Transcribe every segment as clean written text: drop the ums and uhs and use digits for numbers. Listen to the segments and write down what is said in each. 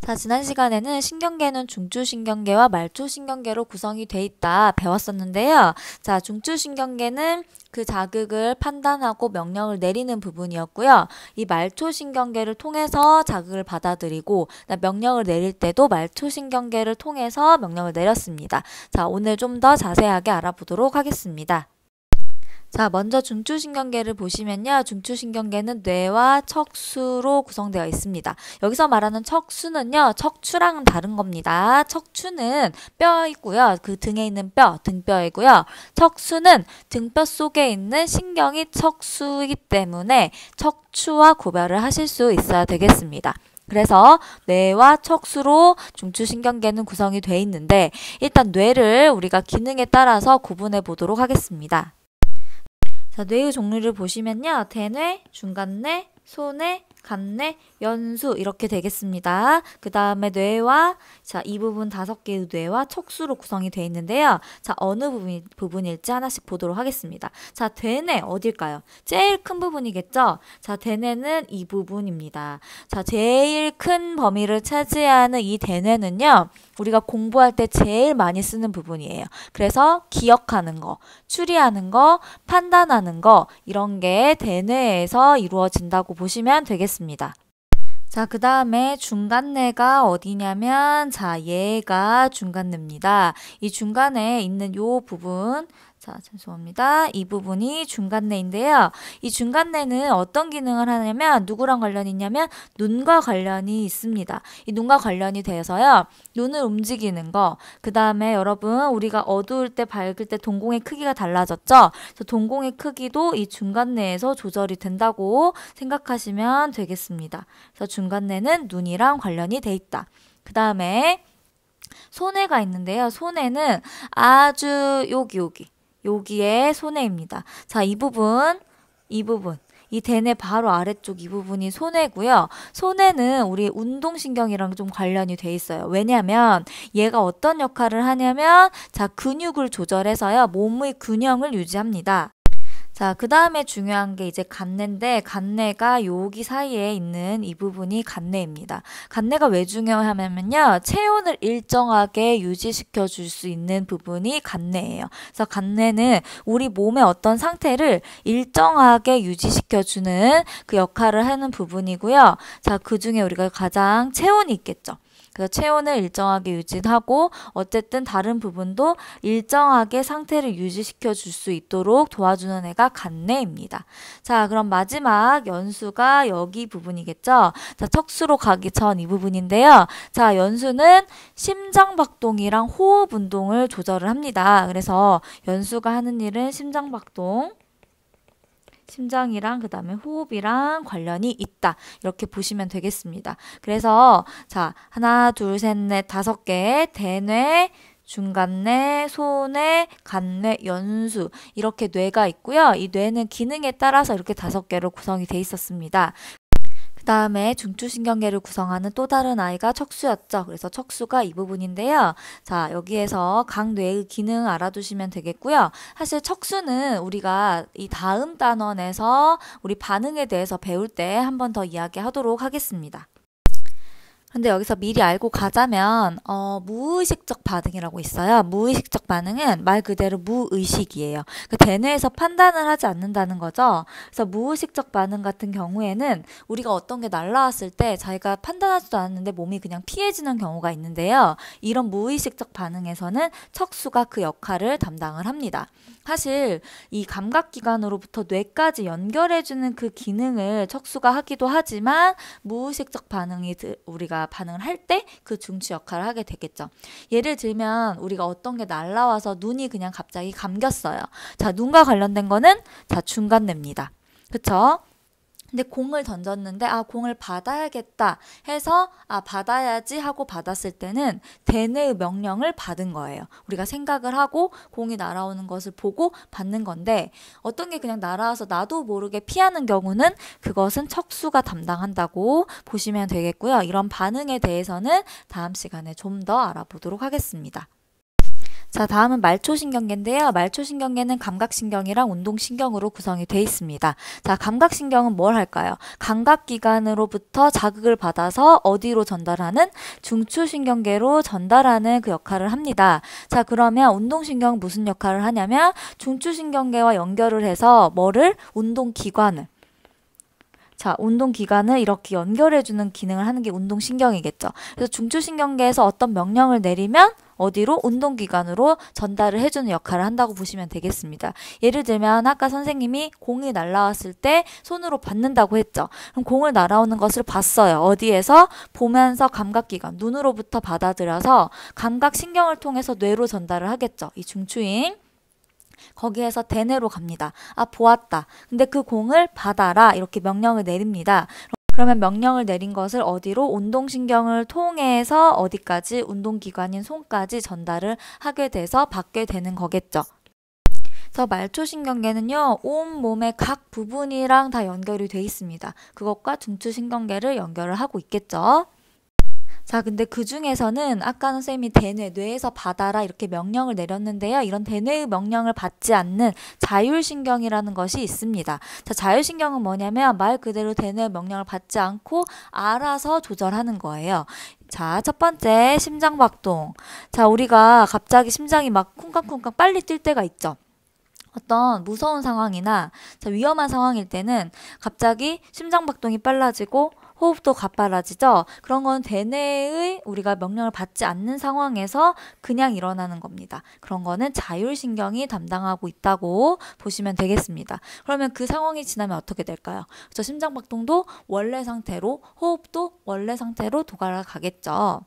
자, 지난 시간에는 신경계는 중추신경계와 말초신경계로 구성이 돼 있다 배웠었는데요. 자, 중추신경계는 그 자극을 판단하고 명령을 내리는 부분이었고요. 이 말초신경계를 통해서 자극을 받아들이고 명령을 내릴 때도 말초신경계를 통해서 명령을 내렸습니다. 자, 오늘 좀 더 자세하게 알아보도록 하겠습니다. 자, 먼저 중추신경계를 보시면요. 중추신경계는 뇌와 척수로 구성되어 있습니다. 여기서 말하는 척수는요. 척추랑은 다른 겁니다. 척추는 뼈이고요. 그 등에 있는 뼈, 등뼈이고요. 척수는 등뼈 속에 있는 신경이 척수이기 때문에 척추와 구별을 하실 수 있어야 되겠습니다. 그래서 뇌와 척수로 중추신경계는 구성이 되어 있는데 일단 뇌를 우리가 기능에 따라서 구분해 보도록 하겠습니다. 자, 뇌의 종류를 보시면요. 대뇌, 중간뇌, 소뇌, 간뇌, 연수 이렇게 되겠습니다. 그 다음에 뇌와 이 부분 5개의 뇌와 척수로 구성이 되어 있는데요. 자, 어느 부분일지 하나씩 보도록 하겠습니다. 자, 대뇌 어딜까요? 제일 큰 부분이겠죠? 자, 대뇌는 이 부분입니다. 자, 제일 큰 범위를 차지하는 이 대뇌는요. 우리가 공부할 때 제일 많이 쓰는 부분이에요. 그래서 기억하는 거, 추리하는 거, 판단하는 거 이런 게 대뇌에서 이루어진다고 보시면 되겠습니다. 자, 그 다음에 중간뇌가 어디냐면 얘가 중간뇌입니다. 이 중간에 있는 요 부분 자, 죄송합니다. 이 부분이 중간뇌인데요. 이 중간뇌는 어떤 기능을 하냐면 누구랑 관련이 있냐면 눈과 관련이 있습니다. 이 눈과 관련이 돼서요. 눈을 움직이는 거. 그 다음에 여러분 우리가 어두울 때 밝을 때 동공의 크기가 달라졌죠? 그래서 동공의 크기도 이 중간뇌에서 조절이 된다고 생각하시면 되겠습니다. 그래서 중간뇌는 눈이랑 관련이 돼 있다. 그 다음에 소뇌가 있는데요. 소뇌는 아주 여기에 소뇌입니다. 자, 이 부분, 이 대뇌 바로 아래쪽 이 부분이 소뇌고요. 소뇌는 우리 운동신경이랑 좀 관련이 돼 있어요. 왜냐하면 얘가 어떤 역할을 하냐면 근육을 조절해서요. 몸의 균형을 유지합니다. 자, 그 다음에 중요한 게 이제 간뇌인데 간뇌가 여기 사이에 있는 이 부분이 간뇌입니다. 간뇌가 왜 중요하냐면요. 체온을 일정하게 유지시켜 줄 수 있는 부분이 간뇌예요. 그래서 간뇌는 우리 몸의 어떤 상태를 일정하게 유지시켜 주는 그 역할을 하는 부분이고요. 자, 그 중에 우리가 가장 체온이 있겠죠. 그래서 체온을 일정하게 유지하고 어쨌든 다른 부분도 일정하게 상태를 유지시켜 줄 수 있도록 도와주는 애가 간뇌입니다. 자, 그럼 마지막 연수가 여기 부분이겠죠. 자, 척수로 가기 전 이 부분인데요. 자, 연수는 심장박동이랑 호흡 운동을 조절을 합니다. 그래서 연수가 하는 일은 심장박동, 심장이랑 그 다음에 호흡이랑 관련이 있다. 이렇게 보시면 되겠습니다. 그래서 자, 하나, 둘, 셋, 넷, 5개 대뇌, 중간뇌, 소뇌, 간뇌, 연수 이렇게 뇌가 있고요. 이 뇌는 기능에 따라서 이렇게 5개로 구성이 돼 있었습니다. 그 다음에 중추신경계를 구성하는 또 다른 아이가 척수였죠. 그래서 척수가 이 부분인데요. 자, 여기에서 각 뇌의 기능 알아두시면 되겠고요. 사실 척수는 우리가 이 다음 단원에서 우리 반응에 대해서 배울 때 한 번 더 이야기하도록 하겠습니다. 근데 여기서 미리 알고 가자면 무의식적 반응이라고 있어요. 무의식적 반응은 말 그대로 무의식이에요. 그 대뇌에서 판단을 하지 않는다는 거죠. 그래서 무의식적 반응 같은 경우에는 우리가 어떤 게 날라왔을 때 자기가 판단하지도 않았는데 몸이 그냥 피해지는 경우가 있는데요. 이런 무의식적 반응에서는 척수가 그 역할을 담당을 합니다. 사실 이 감각기관으로부터 뇌까지 연결해주는 그 기능을 척수가 하기도 하지만 무의식적 반응이 우리가 반응을 할 때 그 중추 역할을 하게 되겠죠. 예를 들면 우리가 어떤 게 날라와서 눈이 그냥 갑자기 감겼어요. 자, 눈과 관련된 거는 중간뇌입니다. 그쵸? 근데 공을 던졌는데 공을 받아야겠다 해서 받아야지 하고 받았을 때는 대뇌의 명령을 받은 거예요. 우리가 생각을 하고 공이 날아오는 것을 보고 받는 건데 어떤 게 그냥 날아와서 나도 모르게 피하는 경우는 그것은 척수가 담당한다고 보시면 되겠고요. 이런 반응에 대해서는 다음 시간에 좀 더 알아보도록 하겠습니다. 자, 다음은 말초신경계인데요. 말초신경계는 감각신경이랑 운동신경으로 구성이 되어 있습니다. 자, 감각신경은 뭘 할까요? 감각기관으로부터 자극을 받아서 어디로 전달하는? 중추신경계로 전달하는 그 역할을 합니다. 자, 그러면 운동신경은 무슨 역할을 하냐면 중추신경계와 연결을 해서 뭐를? 운동기관을. 자, 운동기관을 이렇게 연결해주는 기능을 하는 게 운동신경이겠죠. 그래서 중추신경계에서 어떤 명령을 내리면 어디로? 운동기관으로 전달을 해주는 역할을 한다고 보시면 되겠습니다. 예를 들면 아까 선생님이 공이 날아왔을 때 손으로 받는다고 했죠. 그럼 공을 날아오는 것을 봤어요. 어디에서? 보면서 감각기관, 눈으로부터 받아들여서 감각신경을 통해서 뇌로 전달을 하겠죠. 이 중추인. 거기에서 대뇌로 갑니다. 아, 보았다. 근데 그 공을 받아라. 이렇게 명령을 내립니다. 그러면 명령을 내린 것을 어디로? 운동신경을 통해서 어디까지? 운동기관인 손까지 전달을 하게 돼서 받게 되는 거겠죠. 그래서 말초신경계는요, 온몸의 각 부분이랑 다 연결이 돼 있습니다. 그것과 중추신경계를 연결을 하고 있겠죠. 자, 근데 그 중에서는 아까 선생님이 대뇌, 뇌에서 받아라 이렇게 명령을 내렸는데요. 이런 대뇌의 명령을 받지 않는 자율신경이라는 것이 있습니다. 자, 자율신경은 뭐냐면 말 그대로 대뇌의 명령을 받지 않고 알아서 조절하는 거예요. 자, 첫 번째 심장박동. 자, 우리가 갑자기 심장이 막 쿵쾅쿵쾅 빨리 뛸 때가 있죠. 어떤 무서운 상황이나 자, 위험한 상황일 때는 갑자기 심장박동이 빨라지고 호흡도 가빠라지죠. 그런 건 대뇌의 우리가 명령을 받지 않는 상황에서 그냥 일어나는 겁니다. 그런 거는 자율신경이 담당하고 있다고 보시면 되겠습니다. 그러면 그 상황이 지나면 어떻게 될까요? 그래서 심장박동도 원래 상태로, 호흡도 원래 상태로 돌아가겠죠.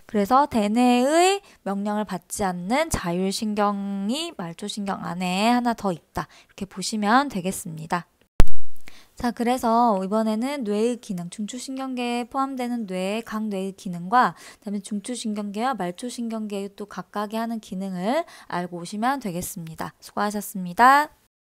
그래서 대뇌의 명령을 받지 않는 자율신경이 말초신경 안에 하나 더 있다. 이렇게 보시면 되겠습니다. 자, 그래서 이번에는 뇌의 기능, 중추신경계에 포함되는 뇌의 각 뇌의 기능과 그다음에 중추신경계와 말초신경계의 또 각각이 하는 기능을 알고 오시면 되겠습니다. 수고하셨습니다.